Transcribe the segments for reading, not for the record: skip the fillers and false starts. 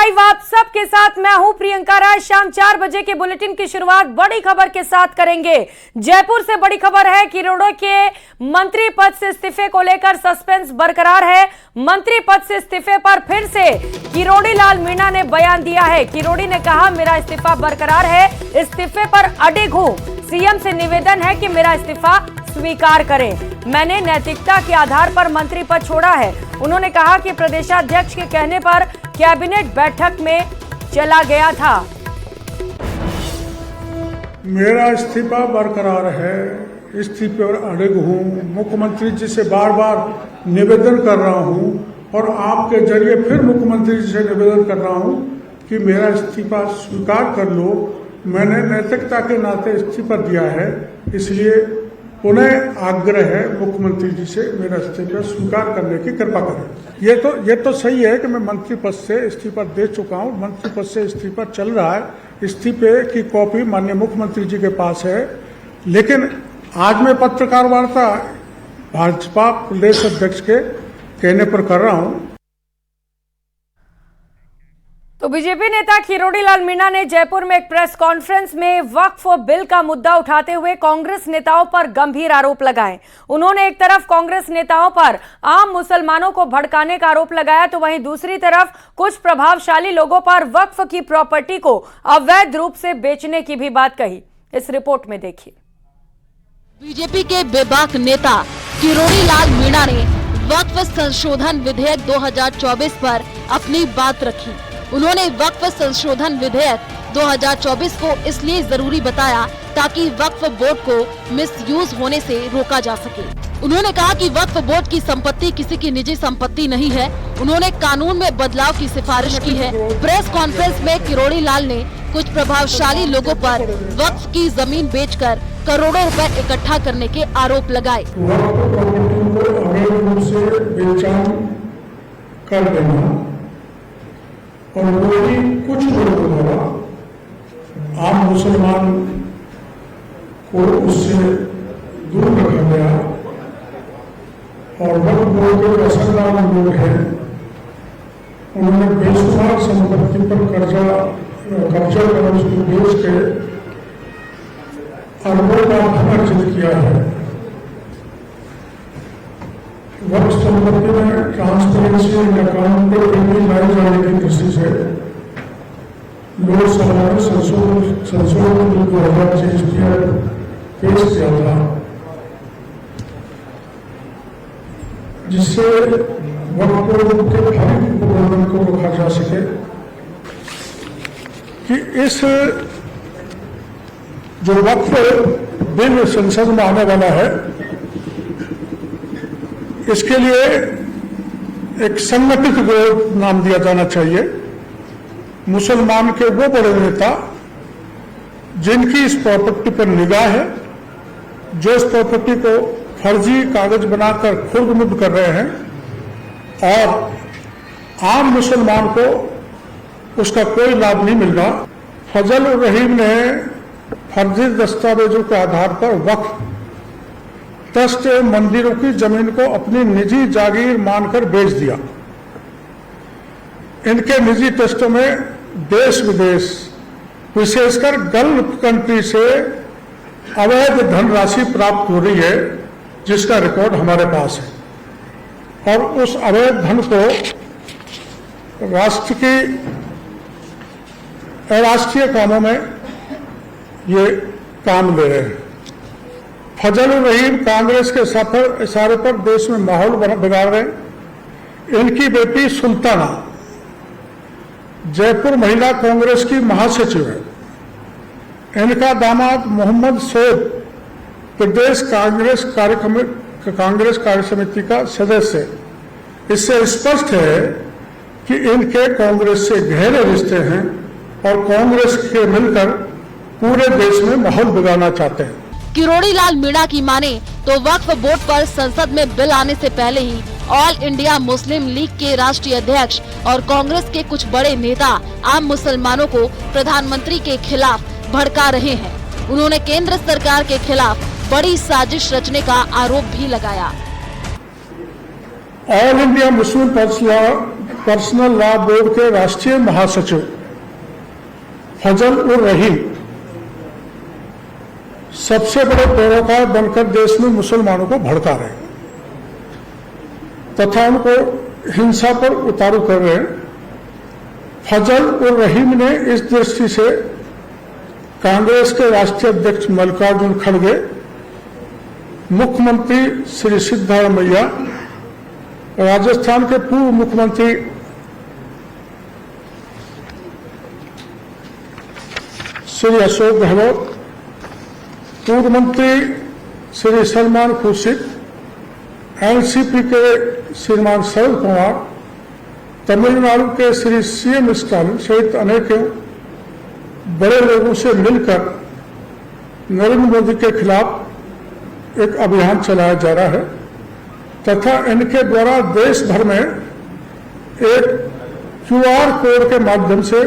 Live आप सबके साथ मैं हूं प्रियंका राय। शाम 4 बजे के बुलेटिन की शुरुआत बड़ी खबर के साथ करेंगे। जयपुर से बड़ी खबर है, किरोड़ी के मंत्री पद से इस्तीफे को लेकर सस्पेंस बरकरार है। मंत्री पद से इस्तीफे पर फिर से किरोड़ी लाल मीणा ने बयान दिया है। किरोड़ी ने कहा, मेरा इस्तीफा बरकरार है, इस्तीफे पर अडिग हूं। सीएम से निवेदन है कि मेरा इस्तीफा स्वीकार करें। मैंने नैतिकता के आधार पर मंत्री पद छोड़ा है। उन्होंने कहा कि प्रदेशाध्यक्ष के कहने पर कैबिनेट बैठक में चला गया था। मेरा इस्तीफा बरकरार है, इस्तीफे पर अड़िग हूँ। मुख्यमंत्री जी से बार बार निवेदन कर रहा हूँ और आपके जरिए फिर मुख्यमंत्री जी से निवेदन कर रहा हूँ कि मेरा इस्तीफा स्वीकार कर लो। मैंने नैतिकता के नाते इस्तीफा दिया है, इसलिए पुनः आग्रह है मुख्यमंत्री जी से मेरा इस्तीफा स्वीकार करने की कृपा करें। ये तो सही है कि मैं मंत्री पद से इस्तीफा दे चुका हूँ। मंत्री पद से इस्तीफा चल रहा है। इस्तीफे की कॉपी माननीय मुख्यमंत्री जी के पास है। लेकिन आज मैं पत्रकार वार्ता भाजपा प्रदेश अध्यक्ष के कहने पर कर रहा हूँ। तो बीजेपी नेता किरोड़ी लाल मीणा ने जयपुर में एक प्रेस कॉन्फ्रेंस में वक्फ बिल का मुद्दा उठाते हुए कांग्रेस नेताओं पर गंभीर आरोप लगाए। उन्होंने एक तरफ कांग्रेस नेताओं पर आम मुसलमानों को भड़काने का आरोप लगाया, तो वहीं दूसरी तरफ कुछ प्रभावशाली लोगों पर वक्फ की प्रॉपर्टी को अवैध रूप से बेचने की भी बात कही। इस रिपोर्ट में देखिए। बीजेपी के बेबाक नेता किरोड़ी लाल मीणा ने वक्फ संशोधन विधेयक 2024 पर अपनी बात रखी। उन्होंने वक्फ संशोधन विधेयक 2024 को इसलिए जरूरी बताया ताकि वक्फ बोर्ड को मिसयूज होने से रोका जा सके। उन्होंने कहा कि वक्फ बोर्ड की संपत्ति किसी की निजी संपत्ति नहीं है। उन्होंने कानून में बदलाव की सिफारिश की है। प्रेस कॉन्फ्रेंस में किरोड़ी लाल ने कुछ प्रभावशाली लोगों पर वक्फ की जमीन बेचकर करोड़ों रुपए इकट्ठा करने के आरोप लगाए। और वही कुछ लोगों द्वारा आम मुसलमान को उससे दूर रखा गया और वक्फ बोर्ड के असरदार लोग हैं, उन्होंने बेशुमार संपत्ति पर कब्जा कर उसको बेच के अरबों का धन अर्जित किया है। वक्फ संपत्ति में ट्रांसपेरेंसी एंड अकाउंटेबिलिटी लाई जाने की दृष्टि से लोकसभा में संशोधन बिल 2023 पेश किया था, जिससे वक्फ बोर्ड के भारी प्रबंधन को रोका जा सके कि इस जो वक्फ बिल संसद में आने वाला है, इसके लिए एक संगठित विरोध नाम दिया जाना चाहिए। मुसलमान के वो बड़े नेता जिनकी इस प्रॉपर्टी पर निगाह है, जो इस प्रॉपर्टी को फर्जी कागज बनाकर खुर्द मुर्द कर रहे हैं और आम मुसलमान को उसका कोई लाभ नहीं मिल रहा। फजल उर रहीम ने फर्जी दस्तावेजों के आधार पर वक्फ ट्रस्ट मंदिरों की जमीन को अपनी निजी जागीर मानकर बेच दिया। इनके निजी ट्रस्टों में देश विदेश विशेषकर गल्फ कंट्री से अवैध धनराशि प्राप्त हो रही है, जिसका रिकॉर्ड हमारे पास है। और उस अवैध धन को राष्ट्र की अराष्ट्रीय कामों में ये काम ले रहे हैं। फजल उर रहीम कांग्रेस के सफल इशारे पर देश में माहौल बिगाड़ रहे हैं। इनकी बेटी सुल्ताना जयपुर महिला कांग्रेस की महासचिव है। इनका दामाद मोहम्मद सोब प्रदेश कांग्रेस कार्य समिति का सदस्य है। इससे स्पष्ट है कि इनके कांग्रेस से गहरे रिश्ते हैं और कांग्रेस के मिलकर पूरे देश में माहौल बिगाड़ना चाहते हैं। किरोड़ी लाल मीणा की माने तो वक्फ बोर्ड पर संसद में बिल आने से पहले ही ऑल इंडिया मुस्लिम लीग के राष्ट्रीय अध्यक्ष और कांग्रेस के कुछ बड़े नेता आम मुसलमानों को प्रधानमंत्री के खिलाफ भड़का रहे हैं। उन्होंने केंद्र सरकार के खिलाफ बड़ी साजिश रचने का आरोप भी लगाया। All India Muslim personal law board के राष्ट्रीय महासचिव फजल उर रहीम सबसे बड़े पैरोकार बनकर देश में मुसलमानों को भड़का रहे हैं तथा उनको हिंसा पर उतारू कर रहे हैं। फजल उर रहीम ने इस दृष्टि से कांग्रेस के राष्ट्रीय अध्यक्ष मल्लिकार्जुन खड़गे, मुख्यमंत्री श्री सिद्धारमैया, राजस्थान के पूर्व मुख्यमंत्री श्री अशोक गहलोत, पूर्व मंत्री श्री सलमान खुर्शीद, एनसीपी के श्रीमान शरद पवार, तमिलनाडु के श्री सीएम स्टालिन सहित अनेकों बड़े लोगों से मिलकर नरेंद्र मोदी के खिलाफ एक अभियान चलाया जा रहा है तथा इनके द्वारा देश भर में एक QR कोड के माध्यम से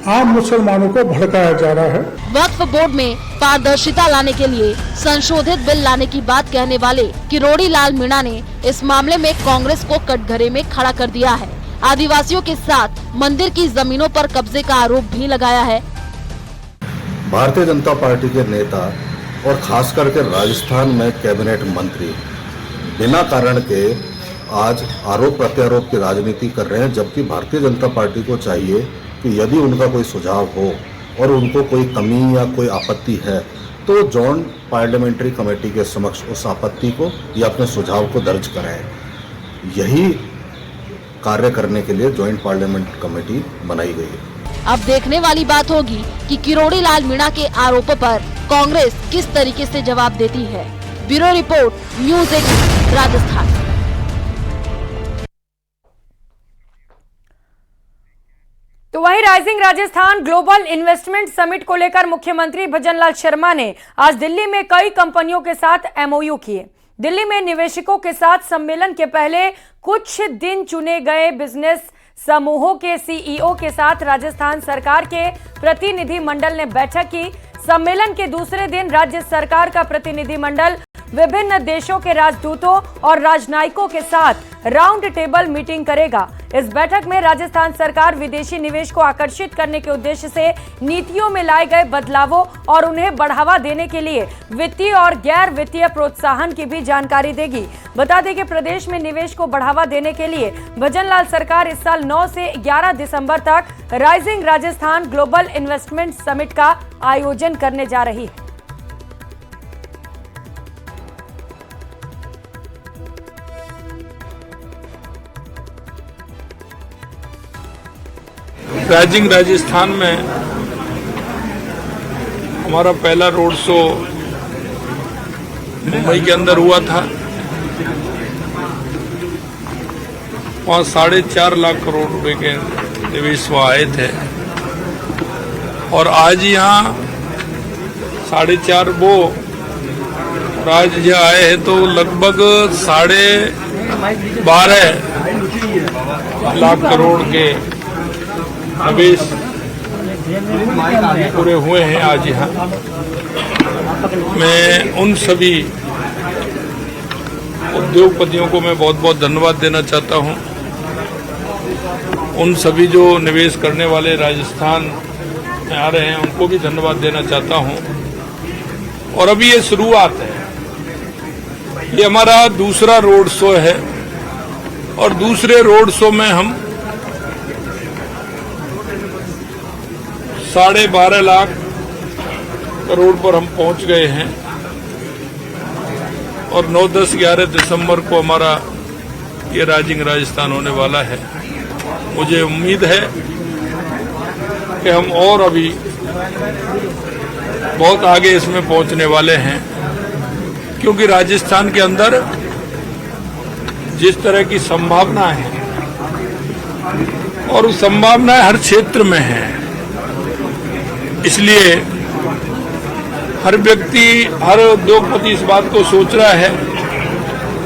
आम मुसलमानों को भड़काया जा रहा है। वक्फ बोर्ड में पारदर्शिता लाने के लिए संशोधित बिल लाने की बात कहने वाले किरोड़ी लाल मीणा ने इस मामले में कांग्रेस को कटघरे में खड़ा कर दिया है। आदिवासियों के साथ मंदिर की जमीनों पर कब्जे का आरोप भी लगाया है। भारतीय जनता पार्टी के नेता और खास करके राजस्थान में कैबिनेट मंत्री बिना कारण के आज आरोप प्रत्यारोप की राजनीति कर रहे हैं, जबकि भारतीय जनता पार्टी को चाहिए कि यदि उनका कोई सुझाव हो और उनको कोई कमी या कोई आपत्ति है तो जॉइंट पार्लियामेंट्री कमेटी के समक्ष उस आपत्ति को या अपने सुझाव को दर्ज कराएं। यही कार्य करने के लिए जॉइंट पार्लियामेंट कमेटी बनाई गई है। अब देखने वाली बात होगी कि किरोड़ी लाल मीणा के आरोपों पर कांग्रेस किस तरीके से जवाब देती है। Bureau report, news 18 Rajasthan. तो वहीं rising Rajasthan global investment summit को लेकर मुख्यमंत्री भजनलाल शर्मा ने आज दिल्ली में कई कंपनियों के साथ MOU किए। दिल्ली में निवेशकों के साथ सम्मेलन के पहले कुछ दिन चुने गए बिजनेस समूहों के CEO के साथ राजस्थान सरकार के प्रतिनिधि मंडल ने बैठक की। सम्मेलन के दूसरे दिन राज्य सरकार का प्रतिनिधि मंडल विभिन्न देशों के राजदूतों और राजनयिकों के साथ राउंड टेबल मीटिंग करेगा। इस बैठक में राजस्थान सरकार विदेशी निवेश को आकर्षित करने के उद्देश्य से नीतियों में लाए गए बदलावों और उन्हें बढ़ावा देने के लिए वित्तीय और गैर वित्तीय प्रोत्साहन की भी जानकारी देगी। बता दें कि प्रदेश में निवेश को बढ़ावा देने के लिए भजनलाल सरकार इस साल 9 से 11 दिसंबर तक rising Rajasthan global investment summit का आयोजन करने जा रही है। राइजिंग राजस्थान में हमारा पहला रोड शो मुंबई के अंदर हुआ था। वहाँ 4.5 लाख करोड़ रुपए के निवेश वहाँ आए थे और आज यहाँ 4.5 वो और आज यहाँ आए हैं तो लगभग 12.5 लाख करोड़ के निवेश पूरे हुए हैं आज यहाँ। मैं उन सभी उद्योगपतियों को मैं बहुत बहुत धन्यवाद देना चाहता हूँ। उन सभी जो निवेश करने वाले राजस्थान में आ रहे हैं उनको भी धन्यवाद देना चाहता हूँ। और अभी ये शुरुआत है, ये हमारा दूसरा रोड शो है और दूसरे रोड शो में हम 12.5 लाख करोड़ पर हम पहुंच गए हैं और 9, 10, 11 दिसंबर को हमारा ये राइजिंग राजस्थान होने वाला है। मुझे उम्मीद है कि हम और अभी बहुत आगे इसमें पहुंचने वाले हैं, क्योंकि राजस्थान के अंदर जिस तरह की संभावना है और उस संभावनाएं हर क्षेत्र में है, इसलिए हर व्यक्ति, हर उद्योगपति इस बात को सोच रहा है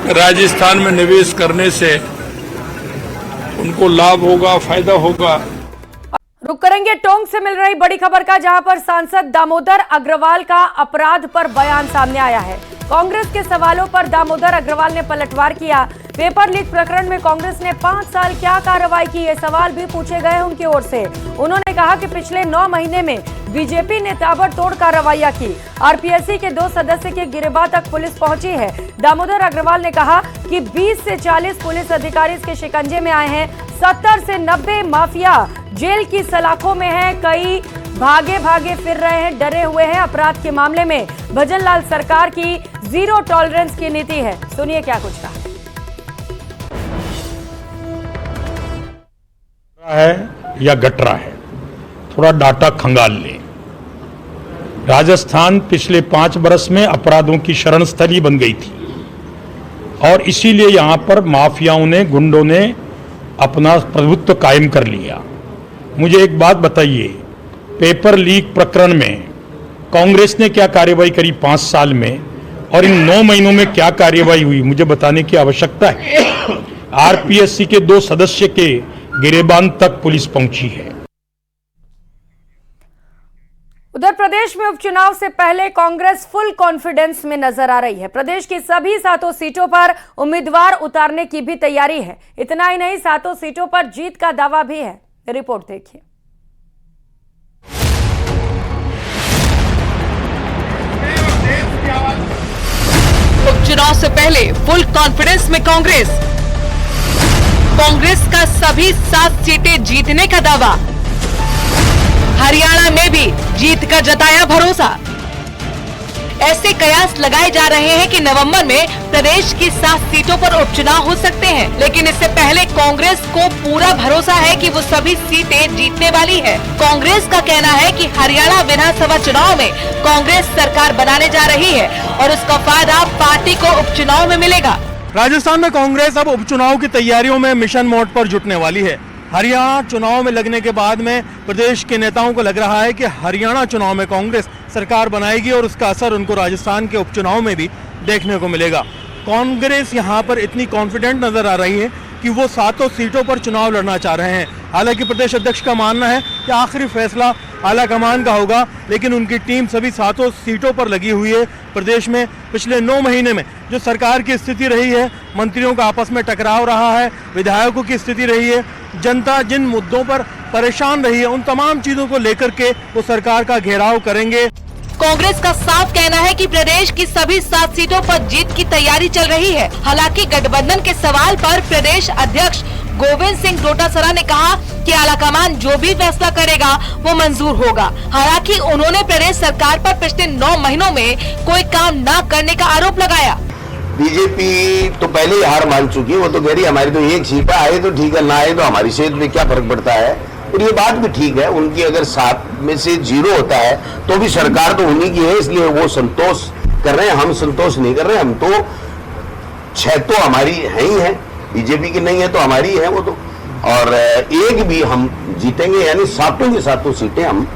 कि राजस्थान में निवेश करने से उनको लाभ होगा, फायदा होगा। रुक करेंगे टोंक से मिल रही बड़ी खबर का, जहां पर सांसद दामोदर अग्रवाल का अपराध पर बयान सामने आया है। कांग्रेस के सवालों पर दामोदर अग्रवाल ने पलटवार किया। पेपर लीक प्रकरण में कांग्रेस ने 5 साल क्या कार्रवाई की, ये सवाल भी पूछे गए उनकी ओर से। उन्होंने कहा कि पिछले 9 महीने में बीजेपी ने ताबड़तोड़ कार्रवाइयां की। आरपीएससी के 2 सदस्य के गिरफ्तार तक पुलिस पहुंची है। दामोदर अग्रवाल ने कहा कि 20 से 40 पुलिस अधिकारी इसके शिकंजे में आए हैं। 70 से 90 माफिया जेल की सलाखों में हैं। कई भागे भागे फिर रहे हैं, डरे हुए हैं। अपराध के मामले में भजनलाल सरकार की जीरो टॉलरेंस की नीति है। सुनिए क्या कुछ कहा है या गटरा है, थोड़ा डाटा खंगाल लें। राजस्थान पिछले 5 वर्ष में अपराधों की शरण स्थली बन गई थी और इसीलिए यहां पर माफियाओं ने, गुंडों ने अपना प्रभुत्व कायम कर लिया। मुझे एक बात बताइए, पेपर लीक प्रकरण में कांग्रेस ने क्या कार्रवाई करी 5 साल में, और इन 9 महीनों में क्या कार्रवाई हुई, मुझे बताने की आवश्यकता है। आरपीएससी के 2 सदस्य के गिरेबान तक पुलिस पहुंची है। उधर प्रदेश में उपचुनाव से पहले कांग्रेस फुल कॉन्फिडेंस में नजर आ रही है। प्रदेश की सभी 7 सीटों पर उम्मीदवार उतारने की भी तैयारी है। इतना ही नहीं, 7 सीटों पर जीत का दावा भी है। रिपोर्ट देखिए। उपचुनाव से पहले फुल कॉन्फिडेंस में कांग्रेस का सभी 7 सीटें जीतने का दावा। हरियाणा में भी जीत का जताया भरोसा। ऐसे कयास लगाए जा रहे हैं कि नवंबर में प्रदेश की 7 सीटों पर उपचुनाव हो सकते हैं, लेकिन इससे पहले कांग्रेस को पूरा भरोसा है कि वो सभी सीटें जीतने वाली है। कांग्रेस का कहना है कि हरियाणा विधानसभा चुनाव में कांग्रेस सरकार बनाने जा रही है और उसका फायदा पार्टी को उपचुनाव में मिलेगा। राजस्थान में कांग्रेस अब उपचुनाव की तैयारियों में मिशन मोड पर जुटने वाली है। हरियाणा चुनाव में लगने के बाद में प्रदेश के नेताओं को लग रहा है कि हरियाणा चुनाव में कांग्रेस सरकार बनाएगी और उसका असर उनको राजस्थान के उपचुनाव में भी देखने को मिलेगा। कांग्रेस यहां पर इतनी कॉन्फिडेंट नजर आ रही है कि वो 7 सीटों पर चुनाव लड़ना चाह रहे हैं। हालांकि प्रदेश अध्यक्ष का मानना है कि आखिरी फैसला आला कमान का होगा, लेकिन उनकी टीम सभी 7 सीटों पर लगी हुई है। प्रदेश में पिछले 9 महीने में जो सरकार की स्थिति रही है, मंत्रियों का आपस में टकराव रहा है, विधायकों की स्थिति रही है, जनता जिन मुद्दों पर परेशान रही है, उन तमाम चीजों को लेकर के वो सरकार का घेराव करेंगे। कांग्रेस का साफ कहना है कि प्रदेश की सभी 7 सीटों पर जीत की तैयारी चल रही है। हालांकि गठबंधन के सवाल पर प्रदेश अध्यक्ष गोविंद सिंह डोटासरा ने कहा कि आलाकमान जो भी फैसला करेगा वो मंजूर होगा। हालांकि उन्होंने प्रदेश सरकार पर पिछले 9 महीनों में कोई काम न करने का आरोप लगाया। बीजेपी तो पहले ही हार मान चुकी है। वो तो कह रही हमारी तो 1 सीट आए तो ठीक है, ना आए तो हमारी सेहत में क्या फर्क पड़ता है। और ये बात भी ठीक है, उनकी अगर 7 में से 0 होता है तो भी सरकार तो उन्हीं की है, इसलिए वो संतोष कर रहे हैं। हम संतोष नहीं कर रहे, हम तो 6 तो हमारी है ही है, बीजेपी की नहीं है तो हमारी है वो तो। और एक भी हम जीतेंगे, यानी 7 की 7 सीटें हम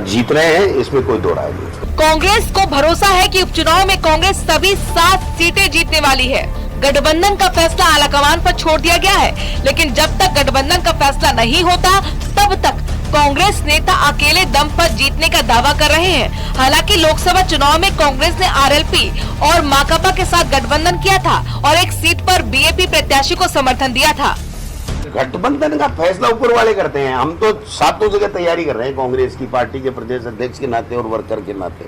जीत रहे हैं, इसमें कोई दो राय नहीं। कांग्रेस को भरोसा है कि उपचुनाव में कांग्रेस सभी 7 सीटें जीतने वाली है। गठबंधन का फैसला आलाकमान पर छोड़ दिया गया है, लेकिन जब तक गठबंधन का फैसला नहीं होता तब तक कांग्रेस नेता अकेले दम पर जीतने का दावा कर रहे हैं। हालांकि लोकसभा चुनाव में कांग्रेस ने आरएलपी और माकपा के साथ गठबंधन किया था और एक सीट पर बीएपी प्रत्याशी को समर्थन दिया था। गठबंधन का फैसला ऊपर वाले करते हैं, हम तो 7 जगह तैयारी कर रहे हैं कांग्रेस की पार्टी के प्रदेश अध्यक्ष के नाते और वर्कर के नाते।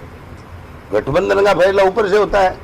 गठबंधन का फैसला ऊपर से होता है।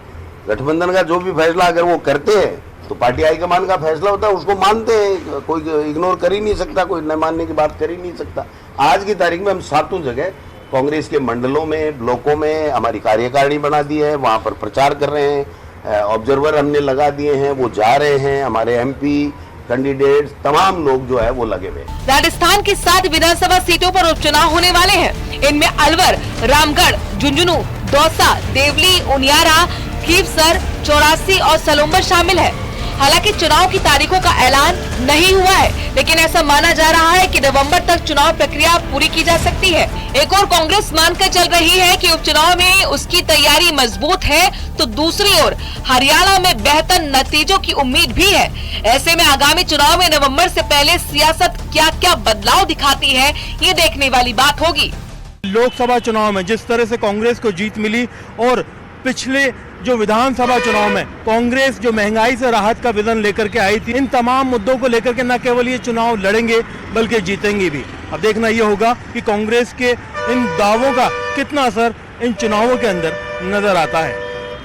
गठबंधन का जो भी फैसला अगर वो करते हैं तो पार्टी हाईकमान का फैसला होता है, उसको मानते हैं। कोई इग्नोर कर ही नहीं सकता, कोई न मानने की बात कर ही नहीं सकता। आज की तारीख में हम 7 जगह कांग्रेस के मंडलों में, ब्लॉकों में हमारी कार्यकारिणी बना दी है, वहां पर प्रचार कर रहे हैं। ऑब्जर्वर हमने लगा दिए हैं, वो जा रहे हैं। हमारे एमपी कैंडिडेट्स तमाम लोग जो है वो लगे हुए। राजस्थान की 7 विधानसभा सीटों पर उपचुनाव होने वाले हैं। इनमें अलवर, रामगढ़, झुंझुनू, दौसा, देवली, उनियारा, खीवसर, 84 और सलूम्बर शामिल है। हालांकि चुनाव की तारीखों का ऐलान नहीं हुआ है, लेकिन ऐसा माना जा रहा है कि नवंबर तक चुनाव प्रक्रिया पूरी की जा सकती है। एक और कांग्रेस मानकर चल रही है कि उपचुनाव में उसकी तैयारी मजबूत है, तो दूसरी ओर हरियाणा में बेहतर नतीजों की उम्मीद भी है। ऐसे में आगामी चुनाव में नवंबर से पहले सियासत क्या क्या बदलाव दिखाती है, ये देखने वाली बात होगी। लोकसभा चुनाव में जिस तरह से कांग्रेस को जीत मिली और पिछले जो विधानसभा चुनाव में कांग्रेस जो महंगाई से राहत का विजन लेकर के आई थी, इन तमाम मुद्दों को लेकर के न केवल ये चुनाव लड़ेंगे बल्कि जीतेंगे भी। अब देखना ये होगा कि कांग्रेस के इन दावों का कितना असर इन चुनावों के अंदर नजर आता है।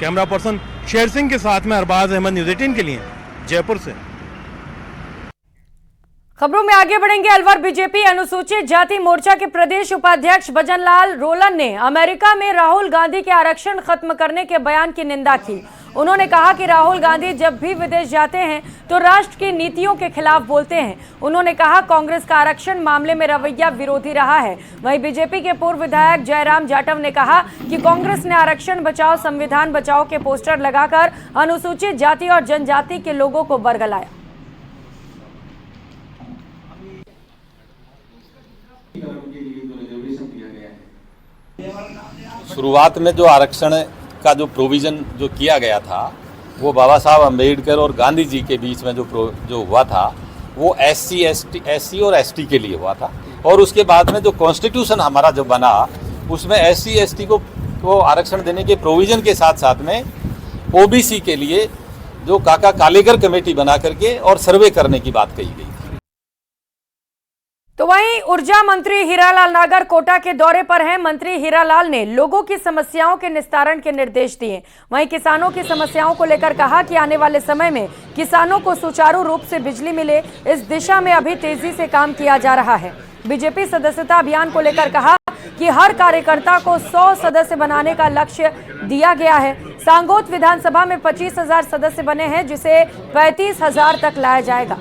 कैमरा पर्सन शेर सिंह के साथ में अरबाज अहमद, न्यूज़ 18 के लिए जयपुर से। खबरों में आगे बढ़ेंगे। अलवर बीजेपी अनुसूचित जाति मोर्चा के प्रदेश उपाध्यक्ष भजनलाल रोलन ने अमेरिका में राहुल गांधी के आरक्षण खत्म करने के बयान की निंदा की। उन्होंने कहा कि राहुल गांधी जब भी विदेश जाते हैं तो राष्ट्र की नीतियों के खिलाफ बोलते हैं। उन्होंने कहा कांग्रेस का आरक्षण मामले में रवैया विरोधी रहा है। वहीं बीजेपी के पूर्व विधायक जयराम जाटव ने कहा कि कांग्रेस ने आरक्षण बचाओ संविधान बचाओ के पोस्टर लगाकर अनुसूचित जाति और जनजाति के लोगों को बरगलाया। शुरुआत में जो आरक्षण का जो प्रोविज़न जो किया गया था वो बाबा साहब अम्बेडकर और गांधी जी के बीच में जो हुआ था वो एससी और एसटी के लिए हुआ था। और उसके बाद में जो कॉन्स्टिट्यूशन हमारा जो बना उसमें एससी एसटी को आरक्षण देने के प्रोविज़न के साथ साथ में ओबीसी के लिए जो काका कालेकर कमेटी बना करके और सर्वे करने की बात कही गई। तो वहीं ऊर्जा मंत्री हीरालाल नागर कोटा के दौरे पर हैं। मंत्री हीरालाल ने लोगों की समस्याओं के निस्तारण के निर्देश दिए। वहीं किसानों की समस्याओं को लेकर कहा कि आने वाले समय में किसानों को सुचारू रूप से बिजली मिले, इस दिशा में अभी तेजी से काम किया जा रहा है। बीजेपी सदस्यता अभियान को लेकर कहा कि हर कार्यकर्ता को 100 सदस्य बनाने का लक्ष्य दिया गया है। सांगोद विधानसभा में 25,000 सदस्य बने हैं, जिसे 35,000 तक लाया जाएगा।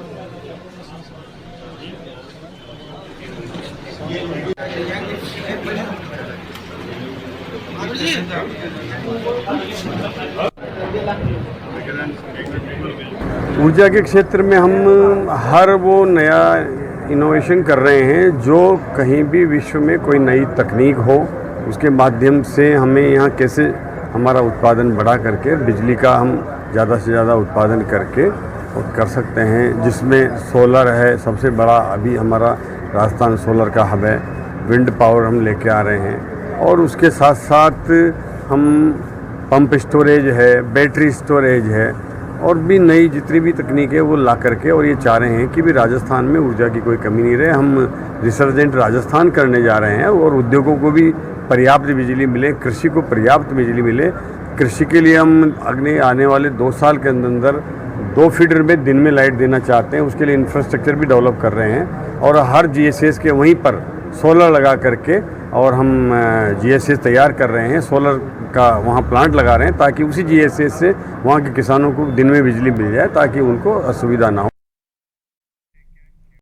ऊर्जा के क्षेत्र में हम हर वो नया इनोवेशन कर रहे हैं जो कहीं भी विश्व में कोई नई तकनीक हो, उसके माध्यम से हमें यहाँ कैसे हमारा उत्पादन बढ़ा करके बिजली का हम ज़्यादा से ज़्यादा उत्पादन करके और कर सकते हैं। जिसमें सोलर है सबसे बड़ा, अभी हमारा राजस्थान सोलर का हब है। विंड पावर हम लेके आ रहे हैं और उसके साथ साथ हम पंप स्टोरेज है, बैटरी स्टोरेज है और भी नई जितनी भी तकनीक है वो ला करके, और ये चाह रहे हैं कि भी राजस्थान में ऊर्जा की कोई कमी नहीं रहे। हम रिसर्जेंट राजस्थान करने जा रहे हैं और उद्योगों को भी पर्याप्त बिजली मिले, कृषि को पर्याप्त बिजली मिले। कृषि के लिए हम आने वाले 2 साल के अंदर 2 फीडर में दिन में लाइट देना चाहते हैं। उसके लिए इंफ्रास्ट्रक्चर भी डेवलप कर रहे हैं और हर जीएसएस के वहीं पर सोलर लगा करके और हम जीएसएस तैयार कर रहे हैं। सोलर का वहाँ प्लांट लगा रहे हैं ताकि उसी जीएसएस से वहाँ के किसानों को दिन में बिजली मिल जाए ताकि उनको असुविधा ना हो।